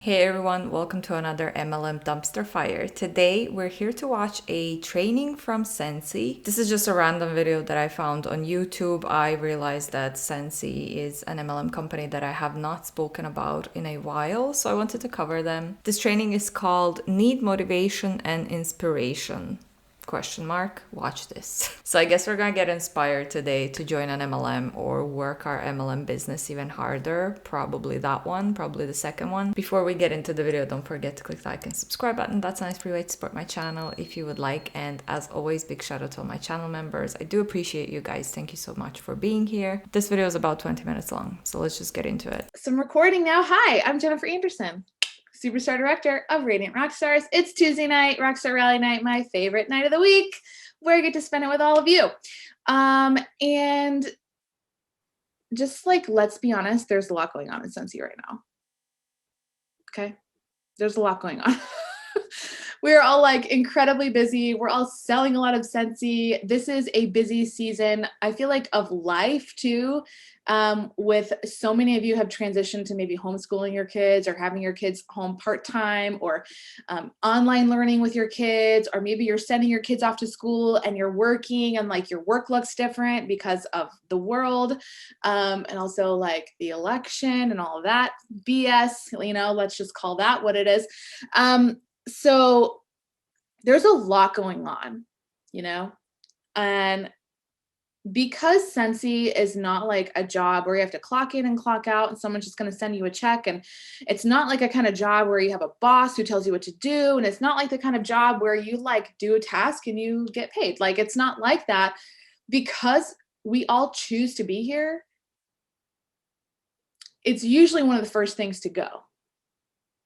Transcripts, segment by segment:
Hey everyone, welcome to another MLM dumpster fire. Today we're here to watch a training from Scentsy. This is just a random video that I found on YouTube. I realized that Scentsy is an MLM company that I have not spoken about in a while, so I wanted to cover them. This training is called Need Motivation and Inspiration. Watch this. So I guess we're gonna get inspired today to join an MLM or work our MLM business even harder. Probably that one, probably the second one. Before we get into the video, don't forget to click the like and subscribe button. That's a nice free way to support my channel if you would like. And as always, big shout out to all my channel members. I do appreciate you guys. Thank you so much for being here. This video is about 20 minutes long, so let's just get into it. So I'm recording now. Hi, I'm Jennifer Anderson, Superstar Director of Radiant Rockstars. It's Tuesday night, Rockstar Rally Night, my favorite night of the week, where I get to spend it with all of you. And just like, let's be honest, there's a lot going on in Scentsy right now. Okay, there's a lot going on. We're all like incredibly busy. We're all selling a lot of Scentsy. This is a busy season, I feel like, of life too. With so many of you have transitioned to maybe homeschooling your kids or having your kids home part-time or online learning with your kids, or maybe you're sending your kids off to school and you're working and like your work looks different because of the world, and also like the election and all of that BS, let's just call that what it is. So there's a lot going on, and because Scentsy is not like a job where you have to clock in and clock out and someone's just going to send you a check, and it's not like a kind of job where you have a boss who tells you what to do, and it's not like the kind of job where you like do a task and you get paid. Like, it's not like that. Because we all choose to be here, it's usually one of the first things to go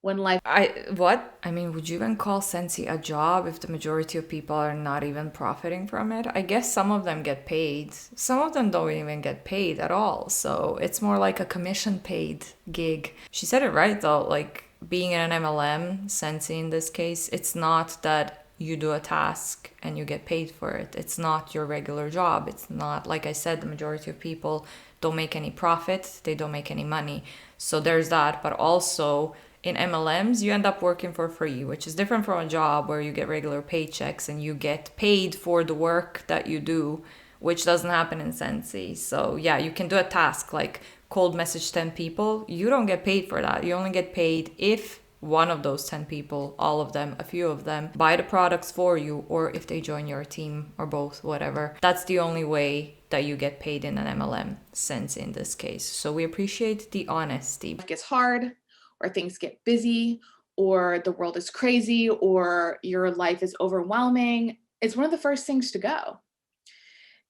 when life. Would you even call Scentsy a job if the majority of people are not even profiting from it? I guess some of them get paid. Some of them don't even get paid at all. So it's more like a commission paid gig. She said it right though, like being in an MLM, Scentsy in this case, it's not that you do a task and you get paid for it. It's not your regular job. It's not, like I said, the majority of people don't make any profit. They don't make any money. So there's that, but also in MLMs, you end up working for free, which is different from a job where you get regular paychecks and you get paid for the work that you do, which doesn't happen in Scentsy. So yeah, you can do a task like cold message 10 people. You don't get paid for that. You only get paid if one of those 10 people, all of them, a few of them, buy the products for you, or if they join your team, or both, whatever. That's the only way that you get paid in an MLM, Scentsy in this case. So we appreciate the honesty. It gets hard, or things get busy, or the world is crazy, or your life is overwhelming. It's one of the first things to go.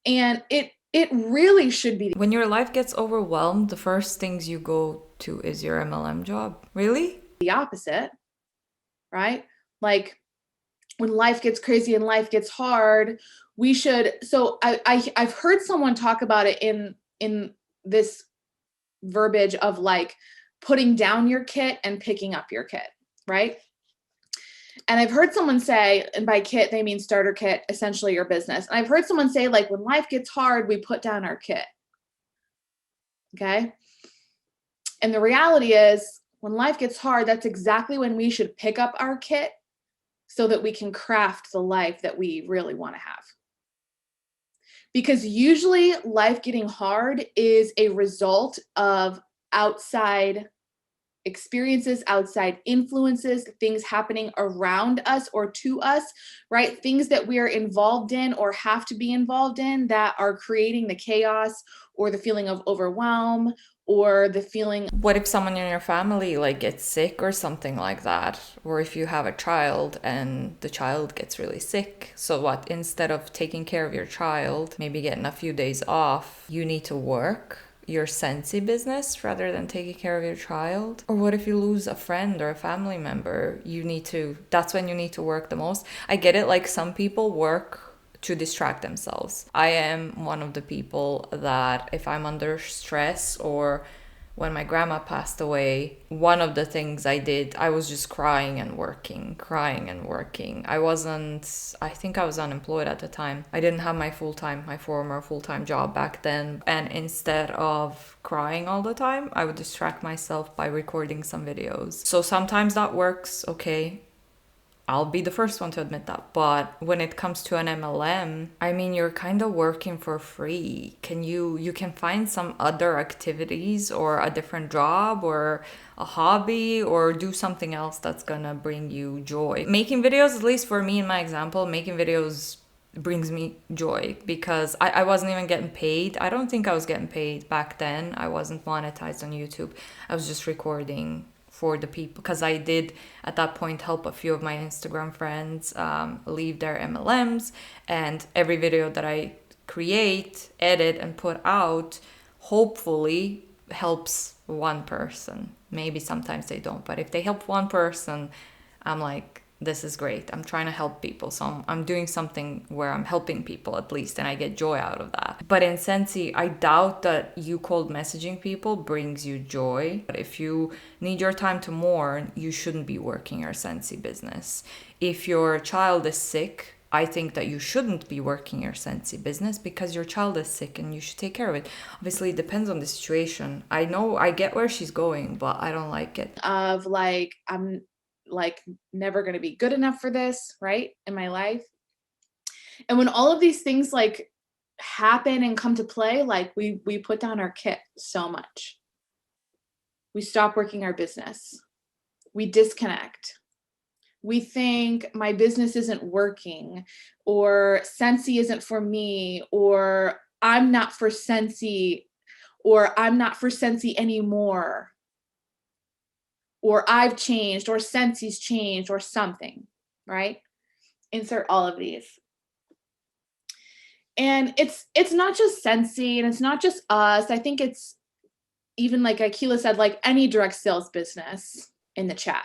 And it really should be. When your life gets overwhelmed, the first things you go to is your MLM job. Really? The opposite, right? Like when life gets crazy and life gets hard, we should. So I've heard someone talk about it in this verbiage of like putting down your kit and picking up your kit, right? And I've heard someone say, and by kit, they mean starter kit, essentially your business. And I've heard someone say, like, when life gets hard, we put down our kit. Okay. And the reality is, when life gets hard, that's exactly when we should pick up our kit so that we can craft the life that we really want to have. Because usually life getting hard is a result of outside experiences, outside influences, things happening around us or to us, right? Things that we are involved in or have to be involved in that are creating the chaos or the feeling of overwhelm or the feeling. What if someone in your family like gets sick or something like that? Or if you have a child and the child gets really sick. So what, instead of taking care of your child, maybe getting a few days off, you need to work your Scentsy business rather than taking care of your child? Or what if you lose a friend or a family member? That's when you need to work the most. I get it, like some people work to distract themselves. I am one of the people that if I'm under stress or when my grandma passed away, one of the things I did, I was just crying and working, crying and working. I think I was unemployed at the time. I didn't have my former full-time job back then. And instead of crying all the time, I would distract myself by recording some videos. So sometimes that works, okay. I'll be the first one to admit that. But when it comes to an MLM, I mean, you're kind of working for free. You can find some other activities or a different job or a hobby or do something else that's gonna bring you joy. Making videos, at least for me in my example, making videos brings me joy because I wasn't even getting paid. I don't think I was getting paid back then. I wasn't monetized on YouTube. I was just recording for the people because I did at that point help a few of my Instagram friends leave their MLMs, and every video that I create, edit, and put out hopefully helps one person. Maybe sometimes they don't, but if they help one person, I'm like, this is great. I'm trying to help people. So I'm doing something where I'm helping people at least, and I get joy out of that. But in Scentsy, I doubt that you cold messaging people brings you joy. But if you need your time to mourn, you shouldn't be working your Scentsy business. If your child is sick, I think that you shouldn't be working your Scentsy business because your child is sick and you should take care of it. Obviously, it depends on the situation. I know, I get where she's going, but I don't like it. Of like, I'm like never going to be good enough for this, right? In my life. And when all of these things like happen and come to play, like we put down our kit so much. We stop working our business. We disconnect. We think my business isn't working, or Scentsy isn't for me, or I'm not for Scentsy, or I'm not for Scentsy anymore, or I've changed, or Scentsy's changed, or something, right? Insert all of these. And it's not just Scentsy, and it's not just us. I think it's even like Akila said, like any direct sales business in the chat,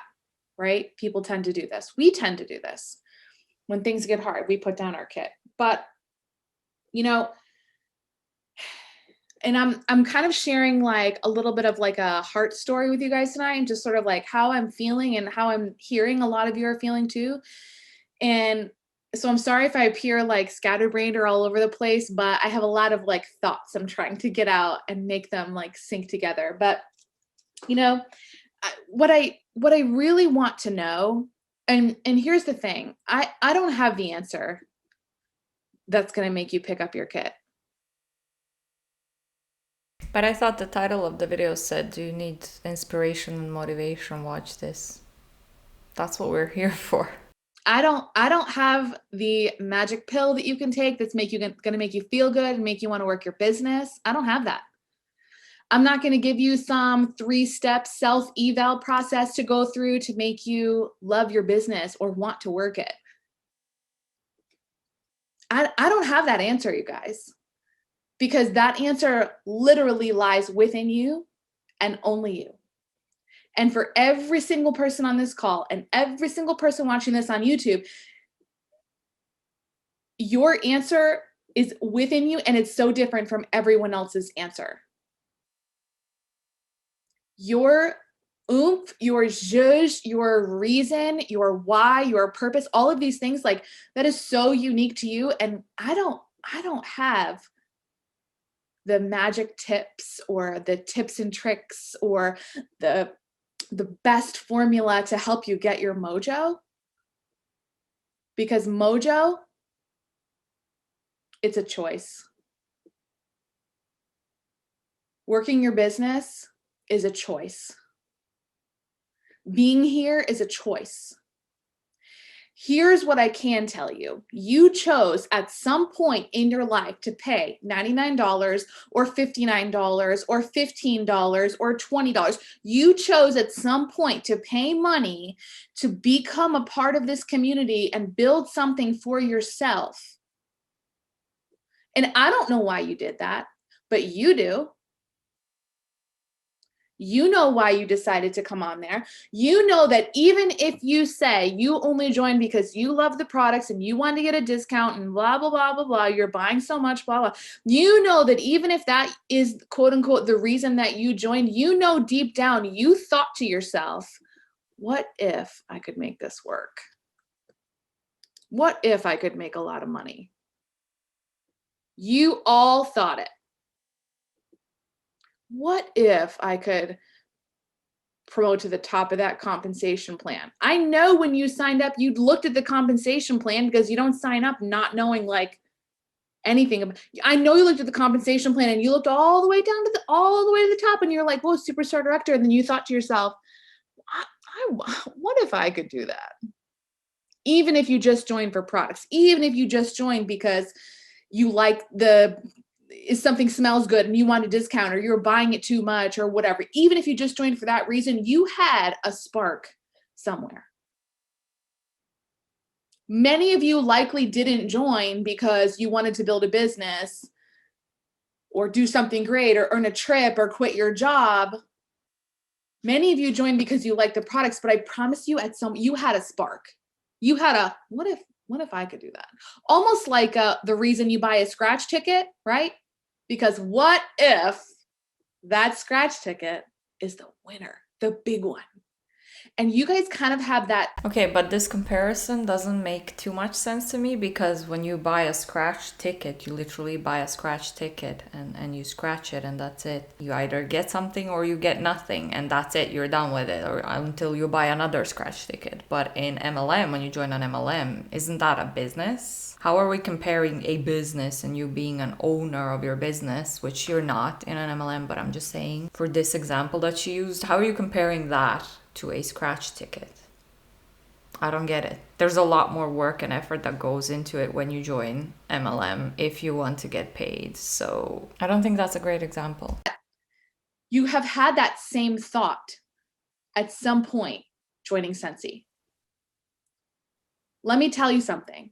right? People tend to do this. We tend to do this. When things get hard, we put down our kit. But, you know, and I'm kind of sharing like a little bit of like a heart story with you guys tonight, and just sort of like how I'm feeling and how I'm hearing a lot of you are feeling too. And so I'm sorry if I appear like scatterbrained or all over the place, but I have a lot of like thoughts I'm trying to get out and make them like sync together. But, you know, what I really want to know, and here's the thing, I don't have the answer that's going to make you pick up your kit. But I thought the title of the video said, do you need inspiration and motivation? Watch this. That's what we're here for. I don't have the magic pill that you can take that's going to make you feel good and make you want to work your business. I don't have that. I'm not going to give you some 3-step self-eval process to go through to make you love your business or want to work it. I don't have that answer, you guys, because that answer literally lies within you and only you. And for every single person on this call and every single person watching this on YouTube, your answer is within you, and it's so different from everyone else's answer. Your oomph, your zhuzh, your reason, your why, your purpose, all of these things, like that is so unique to you. And I don't have the magic tips or the tips and tricks or the best formula to help you get your mojo, because mojo, it's a choice. Working your business is a choice. Being here is a choice. Here's what I can tell you. You chose at some point in your life to pay $99 or $59 or $15 or $20. You chose at some point to pay money to become a part of this community and build something for yourself. And I don't know why you did that, but you do. You know why you decided to come on there. You know that even if you say you only joined because you love the products and you want to get a discount and blah, blah, blah, blah, blah, you're buying so much, blah, blah. You know that even if that is quote unquote the reason that you joined, you know deep down you thought to yourself, what if I could make this work? What if I could make a lot of money? You all thought it. What if I could promote to the top of that compensation plan? I know when you signed up, you looked at the compensation plan because you don't sign up not knowing like anything about. I know you looked at the compensation plan and you looked all the way down to all the way to the top and you're like, whoa, superstar director. And then you thought to yourself, what if I could do that? Even if you just joined for products, even if you just joined because you like if something smells good and you want a discount or you're buying it too much or whatever, even if you just joined for that reason, you had a spark somewhere. Many of you likely didn't join because you wanted to build a business or do something great or earn a trip or quit your job. Many of you joined because you like the products, but I promise you you had a spark. You had a, what if I could do that? Almost like the reason you buy a scratch ticket, right? Because what if that scratch ticket is the winner, the big one? And you guys kind of have that. Okay, but this comparison doesn't make too much sense to me because when you buy a scratch ticket, you literally buy a scratch ticket and you scratch it and that's it. You either get something or you get nothing and that's it. You're done with it or until you buy another scratch ticket. But in MLM, when you join an MLM, isn't that a business? How are we comparing a business and you being an owner of your business, which you're not in an MLM, but I'm just saying for this example that you used, how are you comparing that to a scratch ticket? I don't get it. There's a lot more work and effort that goes into it when you join MLM if you want to get paid. So I don't think that's a great example. You have had that same thought at some point joining Scentsy. Let me tell you something.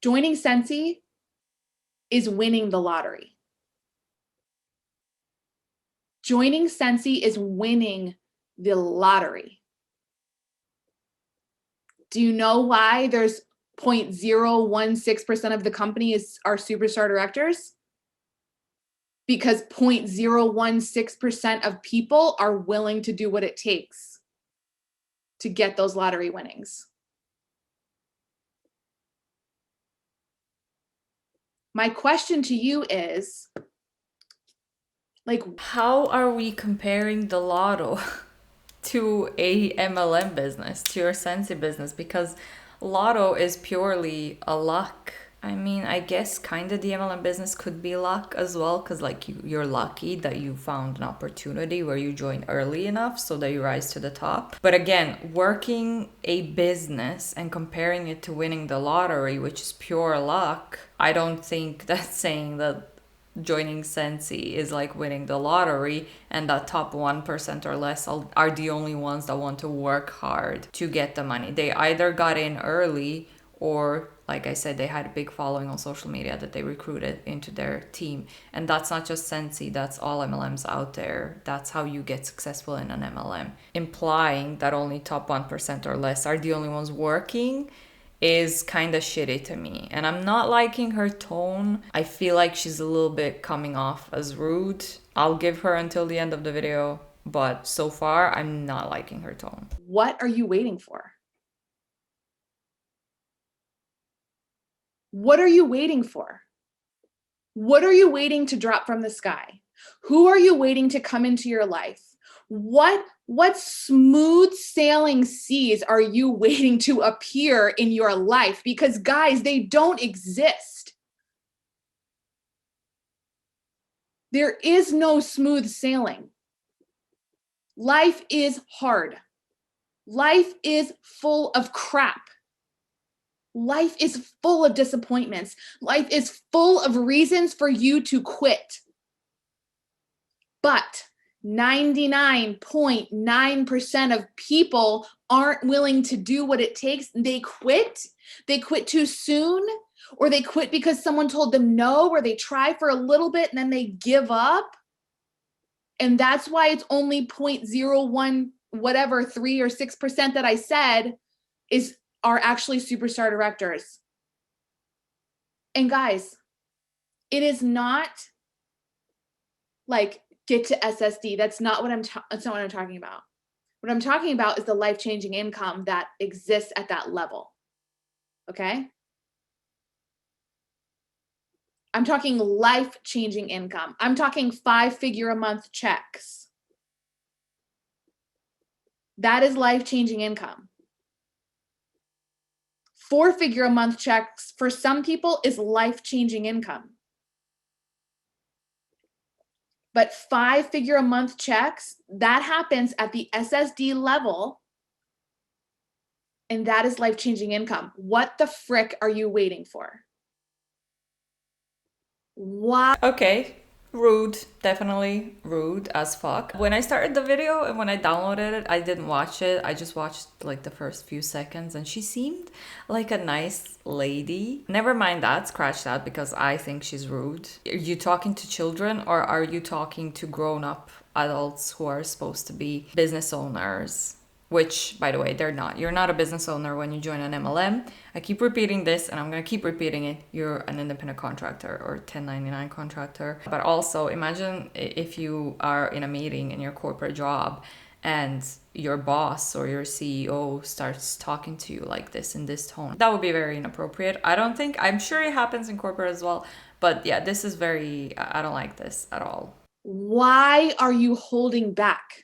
Joining Scentsy is winning the lottery. Joining Scentsy is winning the lottery. Do you know why there's 0.016% of the company are superstar directors? Because 0.016% of people are willing to do what it takes to get those lottery winnings. My question to you is, like, how are we comparing the lotto to a MLM business, to your Scentsy business? Because lotto is purely a luck. I mean, I guess kind of the MLM business could be luck as well, because like you're lucky that you found an opportunity where you joined early enough so that you rise to the top. But again, working a business and comparing it to winning the lottery, which is pure luck, I don't think that's saying that joining Scentsy is like winning the lottery and that top 1% or less are the only ones that want to work hard to get the money. They either got in early or, like I said, they had a big following on social media that they recruited into their team. And that's not just Scentsy, that's all MLMs out there. That's how you get successful in an MLM. Implying that only top 1% or less are the only ones working is kind of shitty to me. And I'm not liking her tone. I feel like she's a little bit coming off as rude. I'll give her until the end of the video, but so far I'm not liking her tone. What are you waiting for? What are you waiting for? What are you waiting to drop from the sky? Who are you waiting to come into your life? What smooth sailing seas are you waiting to appear in your life? Because guys, they don't exist. There is no smooth sailing. Life is hard. Life is full of crap. Life is full of disappointments. Life is full of reasons for you to quit. But 99.9% of people aren't willing to do what it takes. They quit. They quit too soon, or they quit because someone told them no, or they try for a little bit and then they give up. And that's why it's only 0.01, whatever, 3 or 6% that I said are actually superstar directors. And guys, it is not like get to SSD. That's not what that's not what I'm talking about. What I'm talking about is the life-changing income that exists at that level. Okay? I'm talking life-changing income. I'm talking 5-figure-a-month checks. That is life-changing income. 4-figure-a-month checks for some people is life-changing income. But 5-figure-a-month checks, that happens at the SSD level, and that is life-changing income. What the frick are you waiting for? Why? Okay, rude, definitely rude as fuck. When I started the video and when I downloaded it, I didn't watch it. I just watched like the first few seconds and she seemed like a nice lady. Never mind that, scratch that, because I think she's rude. Are you talking to children or are you talking to grown-up adults who are supposed to be business owners? Which, by the way, they're not. You're not a business owner when you join an MLM. I keep repeating this and I'm going to keep repeating it. You're an independent contractor or 1099 contractor. But also imagine if you are in a meeting in your corporate job and your boss or your CEO starts talking to you like this in this tone. That would be very inappropriate. I'm sure it happens in corporate as well. But yeah, this is I don't like this at all. Why are you holding back?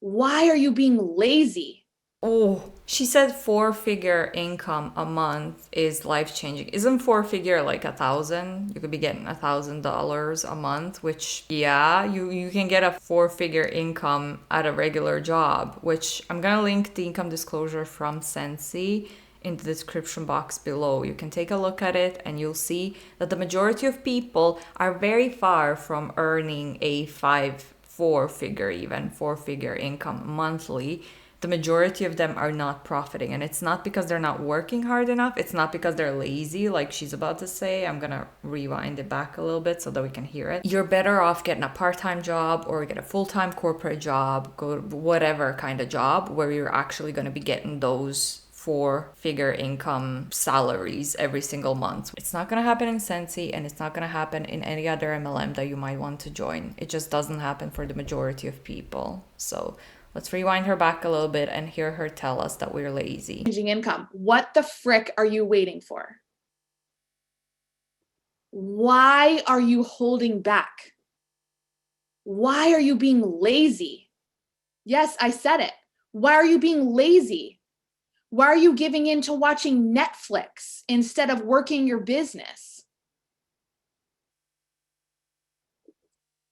Why are you being lazy? Oh, she said 4-figure income a month is life-changing. Isn't 4-figure like 1,000? You could be getting $1,000 a month, which yeah, you can get a 4-figure income at a regular job, which I'm gonna link the income disclosure from Scentsy in the description box below. You can take a look at it and you'll see that the majority of people are very far from earning a 4-figure income monthly. The majority of them are not profiting, and it's not because they're not working hard enough. It's not because they're lazy, like she's about to say. I'm gonna rewind it back a little bit so that we can hear it. You're better off getting a part-time job or get a full-time corporate job, go whatever kind of job where you're actually gonna be getting those 4-figure income salaries every single month. It's not gonna happen in Scentsy, and it's not gonna happen in any other MLM that you might want to join. It just doesn't happen for the majority of people. So let's rewind her back a little bit and hear her tell us that we're lazy. Income. What the frick are you waiting for? Why are you holding back? Why are you being lazy? Yes, I said it. Why are you being lazy? Why are you giving in to watching Netflix instead of working your business?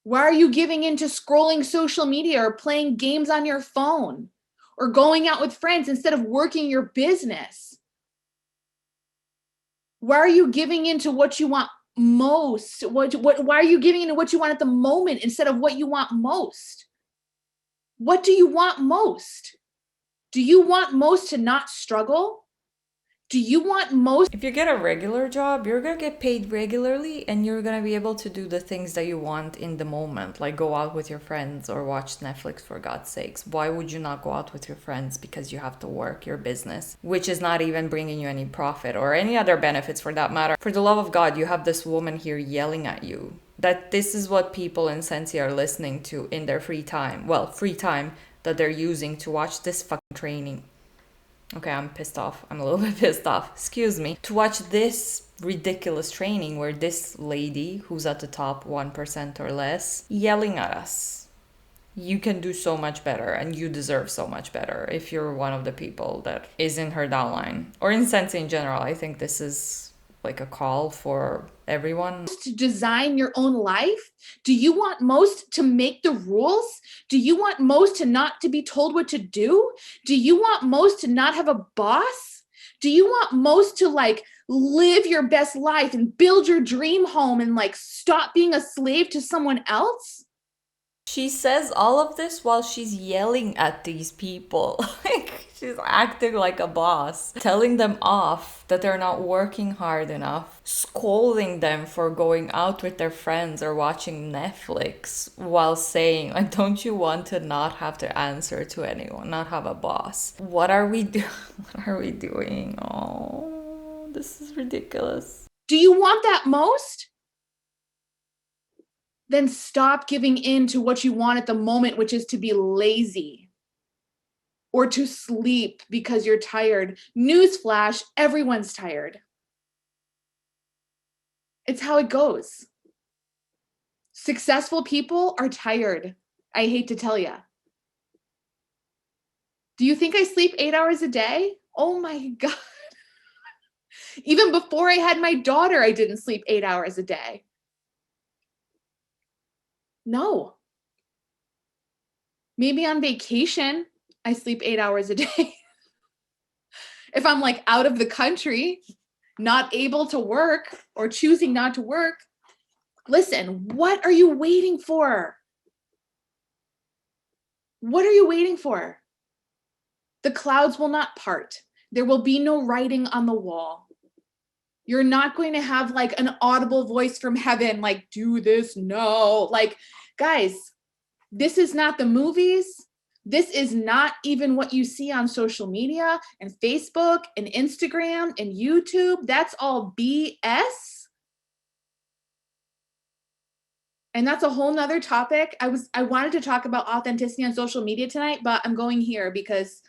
Why are you giving in to scrolling social media or playing games on your phone or going out with friends instead of working your business? Why are you giving into what you want most? Why are you giving into what you want at the moment instead of what you want most? What do you want most? Do you want most to not struggle? Do you want most? If you get a regular job, you're gonna get paid regularly and you're gonna be able to do the things that you want in the moment, like go out with your friends or watch Netflix, for God's sakes. Why would you not go out with your friends? Because you have to work your business, which is not even bringing you any profit or any other benefits for that matter. For the love of God, you have this woman here yelling at you that this is what people in Scentsy are listening to in their free time. Well, free time that they're using to watch this fucking training. Okay, I'm pissed off. I'm a little bit pissed off. Excuse me. To watch this ridiculous training where this lady, who's at the top 1% or less, yelling at us. You can do so much better and you deserve so much better if you're one of the people that is in her downline. Or in Scentsy in general. I think this is like a call for everyone. To design your own life? Do you want most to make the rules? Do you want most to not to be told what to do? Do you want most to not have a boss? Do you want most to like live your best life and build your dream home and like stop being a slave to someone else? she says all of this while she's yelling at these people. Like, she's acting like a boss, telling them off that they're not working hard enough, scolding them for going out with their friends or watching Netflix, while saying, like, don't you want to not have to answer to anyone, not have a boss? What are we doing? What are we doing? Oh, this is ridiculous. Do you want that most? Then stop giving in to what you want at the moment, which is to be lazy or to sleep because you're tired. Newsflash, everyone's tired. It's how it goes. Successful people are tired. I hate to tell you. Do you think I sleep 8 hours a day? Oh my God. Even before I had my daughter, I didn't sleep 8 hours a day. No. Maybe on vacation, I sleep 8 hours a day. If I'm like out of the country, not able to work or choosing not to work, listen, what are you waiting for? What are you waiting for? The clouds will not part. There will be no writing on the wall. You're not going to have like an audible voice from heaven, like, do this, no. Like, guys, this is not the movies. This is not even what you see on social media and Facebook and Instagram and YouTube. That's all BS. And that's a whole nother topic. I wanted to talk about authenticity on social media tonight, but I'm going here because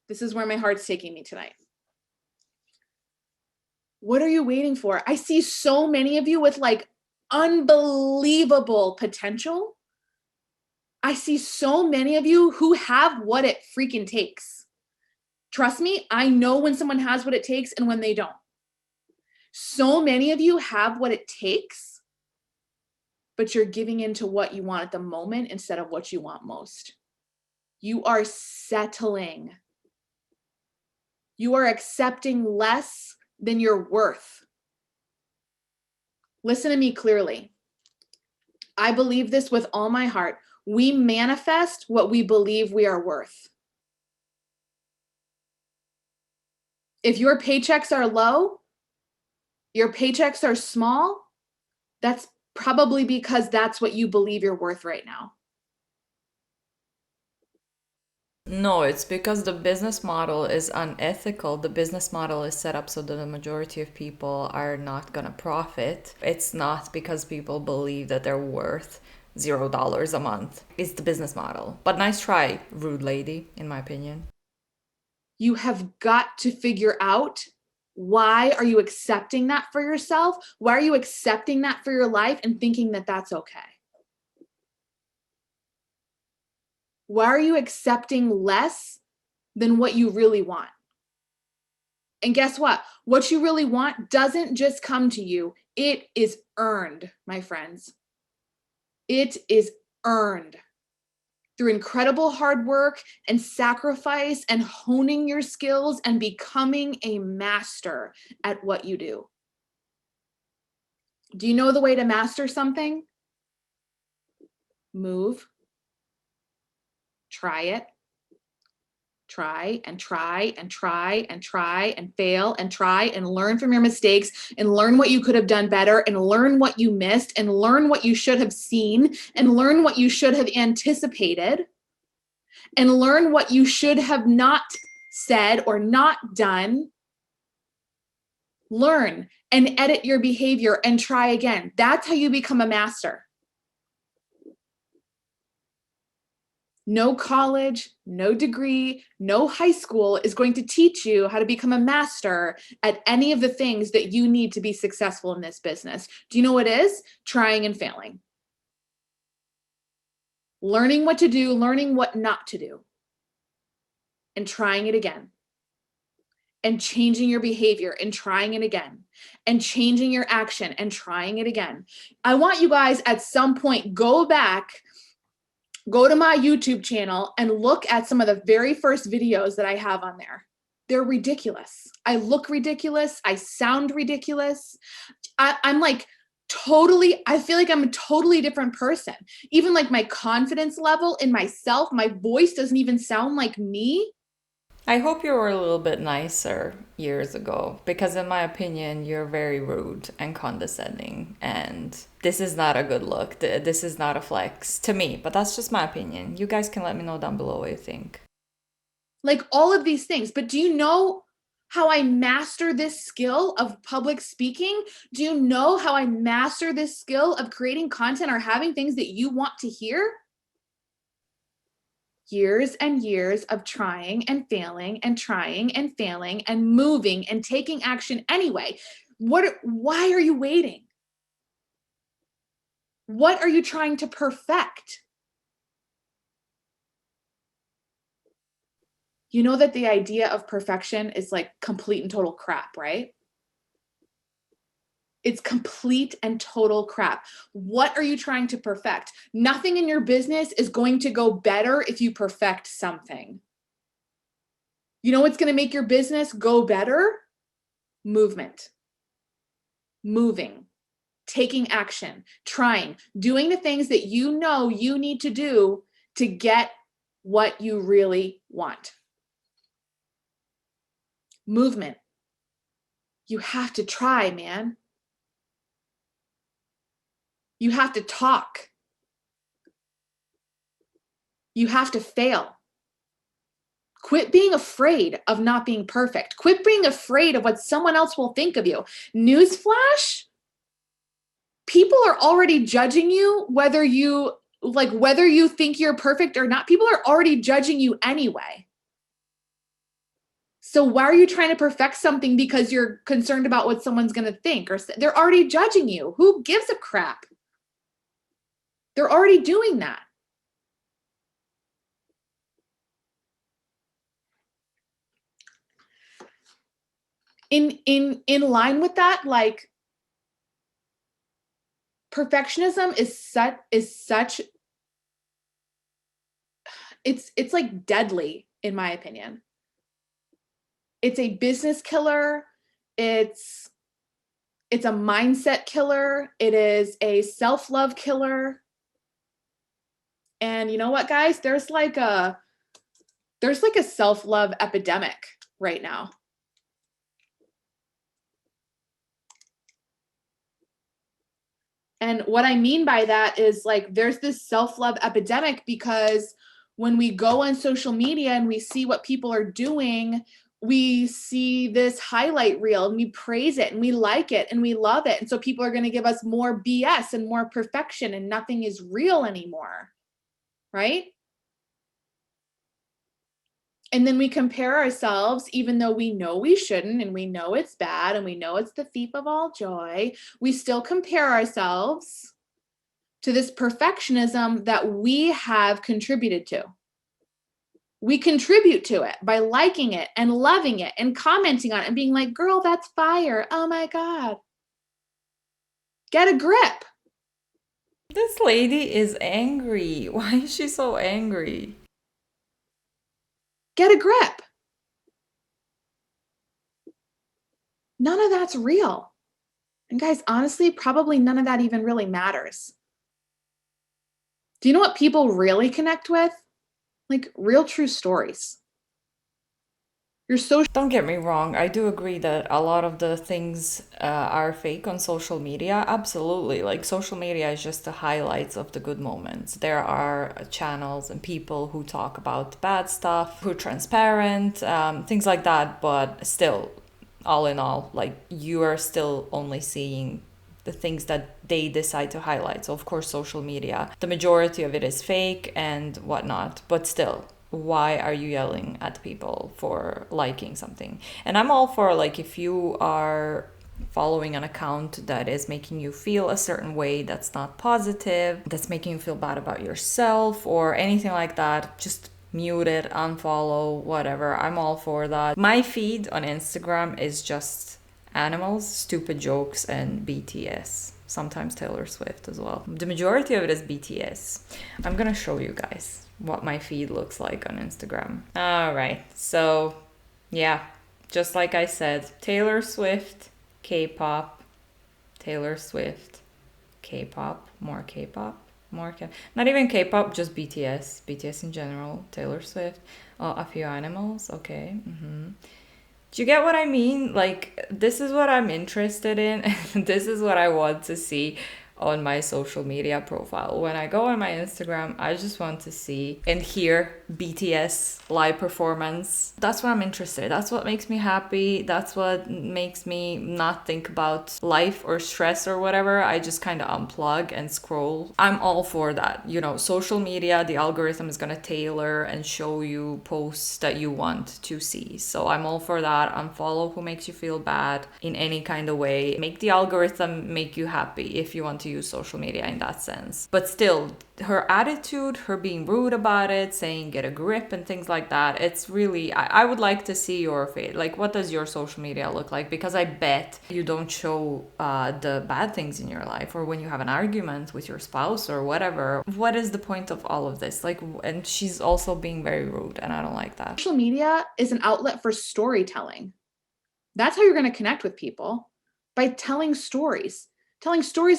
this is where my heart's taking me tonight. What are you waiting for? I see so many of you with like unbelievable potential. I see so many of you who have what it freaking takes. Trust me, I know when someone has what it takes and when they don't. So many of you have what it takes, but you're giving into what you want at the moment instead of what you want most. You are settling. You are accepting less than you're worth. Listen to me clearly. I believe this with all my heart. We manifest what we believe we are worth. If your paychecks are low, your paychecks are small, that's probably because that's what you believe you're worth right now. No, it's because the business model is unethical. The business model is set up so that the majority of people are not going to profit. It's not because people believe that they're worth $0 a month. It's the business model. But nice try, rude lady, in my opinion. You have got to figure out, why are you accepting that for yourself? Why are you accepting that for your life and thinking that that's okay? Why are you accepting less than what you really want? And guess what? What you really want doesn't just come to you. It is earned, my friends. It is earned through incredible hard work and sacrifice and honing your skills and becoming a master at what you do. Do you know the way to master something? Move. Try it. Try and try and try and try and fail and try and learn from your mistakes and learn what you could have done better and learn what you missed and learn what you should have seen and learn what you should have anticipated and learn what you should have not said or not done. Learn and edit your behavior and try again. That's how you become a master. No college, no degree, no high school is going to teach you how to become a master at any of the things that you need to be successful in this business. Do you know what it is? Trying and failing. Learning what to do, learning what not to do, and trying it again. And changing your behavior and trying it again. And changing your action and trying it again. I want you guys at some point, go to my YouTube channel and look at some of the very first videos that I have on there. They're ridiculous. I look ridiculous. I sound ridiculous. I'm like I feel like I'm a totally different person. Even like my confidence level in myself, my voice doesn't even sound like me. I hope you were a little bit nicer years ago, because in my opinion, you're very rude and condescending, and this is not a good look. This is not a flex to me, but that's just my opinion. You guys can let me know down below what you think. Like all of these things. But do you know how I master this skill of public speaking? Do you know how I master this skill of creating content or having things that you want to hear? Years and years of trying and failing and trying and failing and moving and taking action anyway. Why are you waiting? What are you trying to perfect? You know that the idea of perfection is like complete and total crap, right? It's complete and total crap. What are you trying to perfect? Nothing in your business is going to go better if you perfect something. You know what's going to make your business go better? Movement. Moving. Taking action. Trying. Doing the things that you know you need to do to get what you really want. Movement. You have to try, man. You have to talk. You have to fail. Quit being afraid of not being perfect. Quit being afraid of what someone else will think of you. Newsflash, people are already judging you whether you think you're perfect or not. People are already judging you anyway. So why are you trying to perfect something because you're concerned about what someone's going to think? Or they're already judging you. Who gives a crap? They're already doing that. In line with that, like perfectionism is such it's like deadly in my opinion. It's a business killer. It's a mindset killer. It is a self-love killer. And you know what, guys? There's like a self-love epidemic right now. And what I mean by that is like there's this self-love epidemic because when we go on social media and we see what people are doing, we see this highlight reel and we praise it and we like it and we love it. And so people are going to give us more BS and more perfection and nothing is real anymore, right? And then we compare ourselves, even though we know we shouldn't and we know it's bad and we know it's the thief of all joy, we still compare ourselves to this perfectionism that we have contributed to. We contribute to it by liking it and loving it and commenting on it and being like, girl, that's fire. Oh my God. Get a grip. This lady is angry. Why is she so angry? Get a grip. None of that's real. And guys, honestly, probably none of that even really matters. Do you know what people really connect with? Like real true stories. Your social. Don't get me wrong, I do agree that a lot of the things are fake on social media. Absolutely. Like, social media is just the highlights of the good moments. There are channels and people who talk about bad stuff, who are transparent, things like that. But still, all in all, like, you are still only seeing the things that they decide to highlight. So, of course, social media, the majority of it is fake and whatnot. But still, why are you yelling at people for liking something? And I'm all for, like, if you are following an account that is making you feel a certain way that's not positive, that's making you feel bad about yourself or anything like that, just mute it, unfollow, whatever. I'm all for that. My feed on Instagram is just animals, stupid jokes, and BTS. Sometimes Taylor Swift as well. The majority of it is BTS. I'm gonna show you guys what my feed looks like on Instagram. All right, so yeah, just like I said, Taylor Swift, K-pop, Taylor Swift, K-pop, more K-pop, not even K-pop, just BTS in general, Taylor Swift, a few animals. Okay. Do you get what I mean? Like, this is what I'm interested in, and this is what I want to see on my social media profile. When I go on my Instagram, I just want to see and hear BTS live performance. That's what I'm interested in. That's what makes me happy. That's what makes me not think about life or stress or whatever. I just kind of unplug and scroll. I'm all for that. You know, social media, the algorithm is going to tailor and show you posts that you want to see. So I'm all for that. Unfollow who makes you feel bad in any kind of way. Make the algorithm make you happy if you want to use social media in that sense. But still, her attitude, her being rude about it, saying get a grip and things like that, it's really, I would like to see your face. Like, what does your social media look like? Because I bet you don't show the bad things in your life, or when you have an argument with your spouse or whatever. What is the point of all of this? Like, and she's also being very rude, and I don't like that. Social media is an outlet for storytelling. That's how you're going to connect with people, by telling stories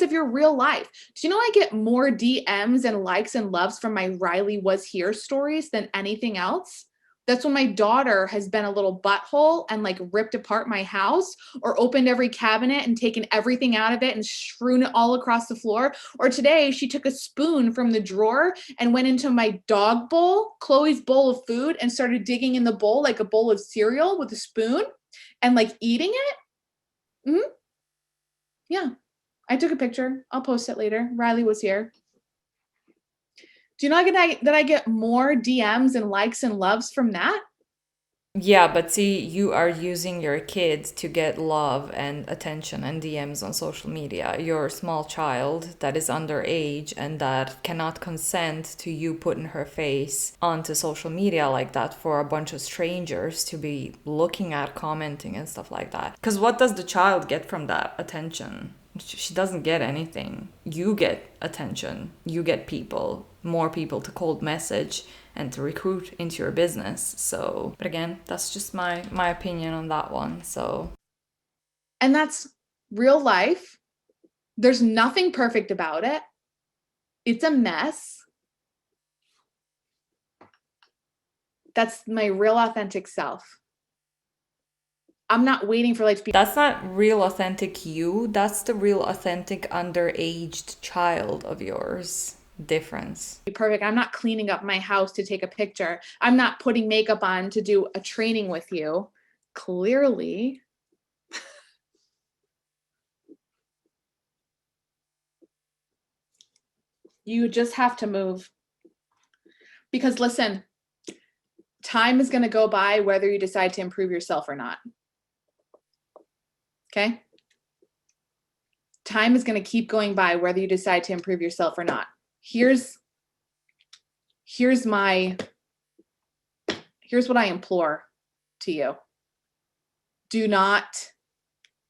of your real life. Do you know I get more DMs and likes and loves from my Riley was here stories than anything else? That's when my daughter has been a little butthole and like ripped apart my house, or opened every cabinet and taken everything out of it and strewn it all across the floor. Or today she took a spoon from the drawer and went into my dog bowl, Chloe's bowl of food, and started digging in the bowl like a bowl of cereal with a spoon and like eating it. Mm-hmm. Yeah. I took a picture. I'll post it later. Riley was here. Do you know that I get more DMs and likes and loves from that? Yeah, but see, you are using your kids to get love and attention and DMs on social media. Your small child that is underage and that cannot consent to you putting her face onto social media like that for a bunch of strangers to be looking at, commenting, and stuff like that. Because what does the child get from that attention? She doesn't get anything. You get attention. You get people, more people to cold message and to recruit into your business. So, but again, that's just my opinion on that one. So, and that's real life. There's nothing perfect about it. It's a mess. That's my real authentic self. I'm not waiting for like to be. That's not real authentic you. That's the real authentic underaged child of yours. Difference. Perfect. I'm not cleaning up my house to take a picture. I'm not putting makeup on to do a training with you. Clearly. You just have to move. Because listen, time is going to go by whether you decide to improve yourself or not. Okay? Time is going to keep going by whether you decide to improve yourself or not. Here's what I implore to you. Do not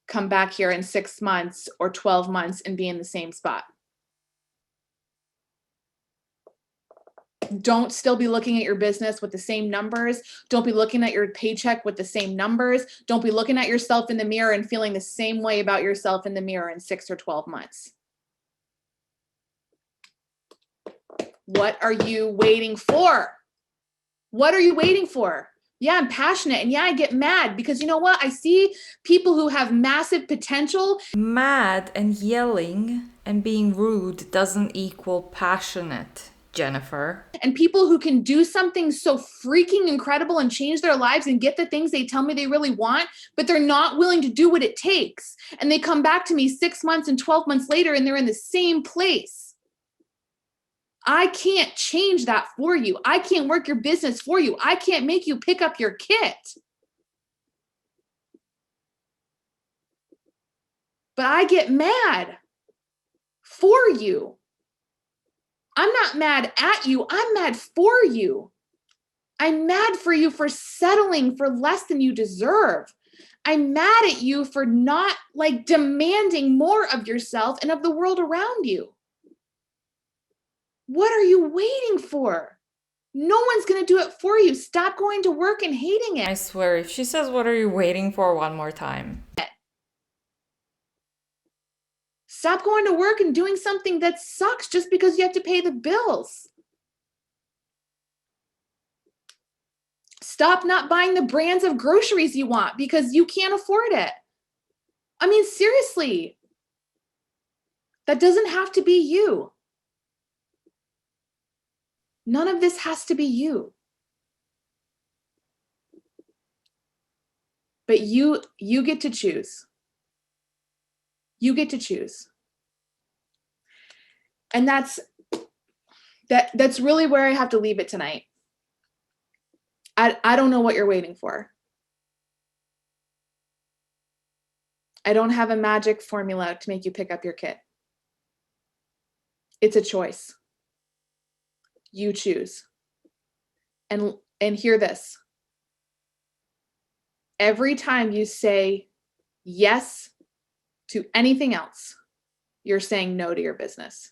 come back here in 6 months or 12 months and be in the same spot. Don't still be looking at your business with the same numbers. Don't be looking at your paycheck with the same numbers. Don't be looking at yourself in the mirror and feeling the same way about yourself in the mirror in 6 or 12 months. What are you waiting for? What are you waiting for? Yeah, I'm passionate. And yeah, I get mad because you know what? I see people who have massive potential. Mad and yelling and being rude doesn't equal passionate, Jennifer. And people who can do something so freaking incredible and change their lives and get the things they tell me they really want, but they're not willing to do what it takes. And they come back to me 6 months and 12 months later and they're in the same place. I can't change that for you. I can't work your business for you. I can't make you pick up your kit. But I get mad for you. I'm not mad at you. I'm mad for you. I'm mad for you for settling for less than you deserve. I'm mad at you for not like demanding more of yourself and of the world around you. What are you waiting for? No one's going to do it for you. Stop going to work and hating it. I swear, if she says, what are you waiting for one more time? Stop going to work and doing something that sucks just because you have to pay the bills. Stop not buying the brands of groceries you want because you can't afford it. I mean, seriously, that doesn't have to be you. None of this has to be you. But you get to choose. You get to choose. And that's really where I have to leave it tonight. I don't know what you're waiting for. I don't have a magic formula to make you pick up your kit. It's a choice. You choose. And hear this. Every time you say yes to anything else, you're saying no to your business.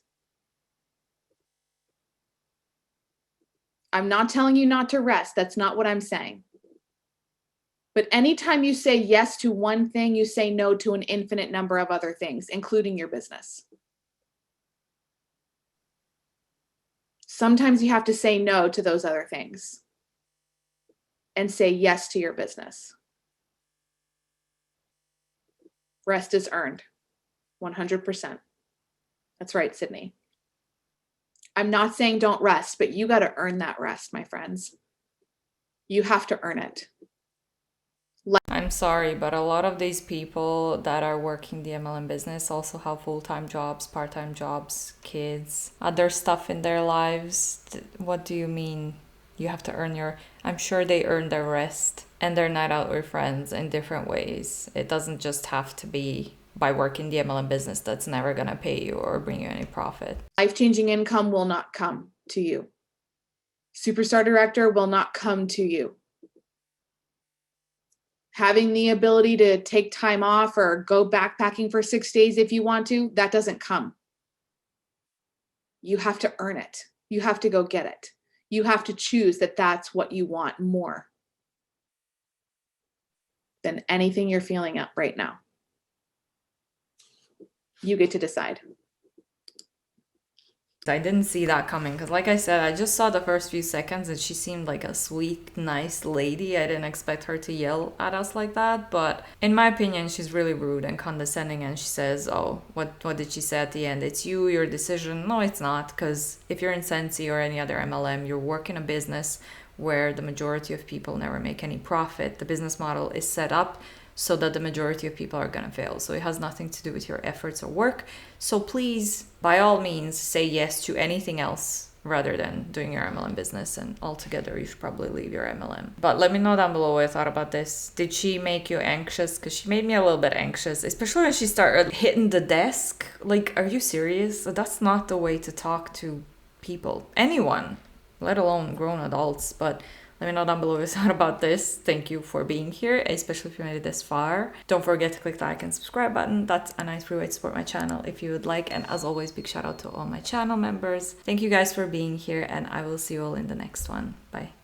I'm not telling you not to rest. That's not what I'm saying. But anytime you say yes to one thing, you say no to an infinite number of other things, including your business. Sometimes you have to say no to those other things and say yes to your business. Rest is earned, 100%. That's right, Sydney. I'm not saying don't rest, but you got to earn that rest, my friends. You have to earn it. I'm sorry, but a lot of these people that are working the MLM business also have full-time jobs, part-time jobs, kids, other stuff in their lives. What do you mean you have to earn your... I'm sure they earn their rest and their night out with friends in different ways. It doesn't just have to be by working the MLM business that's never going to pay you or bring you any profit. Life-changing income will not come to you. Superstar director will not come to you. Having the ability to take time off or go backpacking for 6 days if you want to, that doesn't come. You have to earn it. You have to go get it. You have to choose that that's what you want more than anything you're feeling up right now. You get to decide. I didn't see that coming because, like I said, I just saw the first few seconds and she seemed like a sweet, nice lady. I didn't expect her to yell at us like that, but in my opinion, she's really rude and condescending. And she says, "Oh, what did she say at the end? It's you, your decision." No, it's not, because if you're in Scentsy or any other MLM, you're working a business where the majority of people never make any profit. The business model is set up so that the majority of people are going to fail. So it has nothing to do with your efforts or work. So please, by all means, say yes to anything else rather than doing your MLM business. And altogether, you should probably leave your MLM. But let me know down below what you thought about this. Did she make you anxious? Because she made me a little bit anxious, especially when she started hitting the desk. Like, are you serious? That's not the way to talk to people. Anyone, let alone grown adults. But let me know down below what you thought about this. Thank you for being here, especially if you made it this far. Don't forget to click the like and subscribe button. That's a nice free way to support my channel if you would like. And as always, big shout out to all my channel members. Thank you guys for being here, and I will see you all in the next one. Bye.